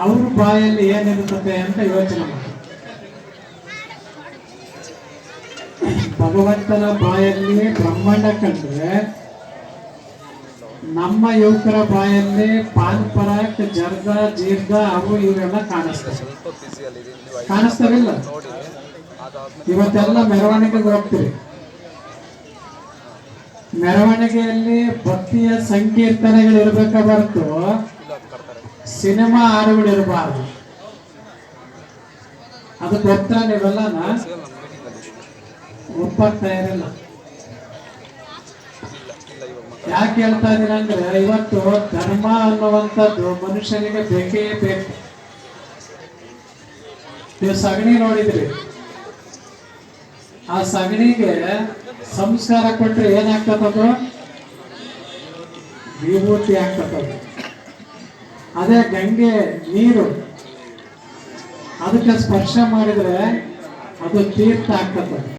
ಅವ್ರ ಬಾಯಲ್ಲಿ ಏನಿರುತ್ತದೆ ಅಂತ ಯೋಚನೆ ಮಾಡಿ. ಭಗವಂತನ ಬಾಯಲ್ಲಿ ಬ್ರಹ್ಮಾಂಡ ಕಂಡ್ರೆ ನಮ್ಮ ಯುವಕರ ಬಾಯಲ್ಲಿ ಪಾನ್ ಪರಾಕ್ ಜರ್ದ ಜೀರ್ದ ಅವು ಇವೆಲ್ಲ ಕಾಣಿಸ್ತವಿಲ್ಲ. ಇವತ್ತೆಲ್ಲ ಮೆರವಣಿಗೆಗೆ ಹೋಗ್ತೀವಿ. ಮೆರವಣಿಗೆಯಲ್ಲಿ ಭಕ್ತಿಯ ಸಂಕೀರ್ತನೆಗಳು ಇರಬೇಕ ಹೊರತು ಸಿನಿಮಾ ಹಾಡುಗಳು ಇರಬಾರ್ದು. ಅದು ಗೊತ್ತಾ ನೀವೆಲ್ಲನ ಒಪ್ಪಕ್ ತಯಾರಿಲ್ಲ. ಯಾಕೆ ಹೇಳ್ತಾ ಇದೀನಿ ಅಂದ್ರೆ, ಇವತ್ತು ಧರ್ಮ ಅನ್ನುವಂಥದ್ದು ಮನುಷ್ಯನಿಗೆ ಬೇಕೇ ಬೇಕು. ನೀವು ಸಗಣಿ ನೋಡಿದ್ರಿ, ಆ ಸಗಣಿಗೆ ಸಂಸ್ಕಾರ ಕೊಟ್ರೆ ಏನಾಗ್ತದದು? ವಿಭೂತಿ ಆಗ್ತದ. ಅದೇ ಗಂಗೆ ನೀರು, ಅದಕ್ಕೆ ಸ್ಪರ್ಶ ಮಾಡಿದ್ರೆ ಅದು ತೀರ್ಥ ಆಗ್ತದೆ.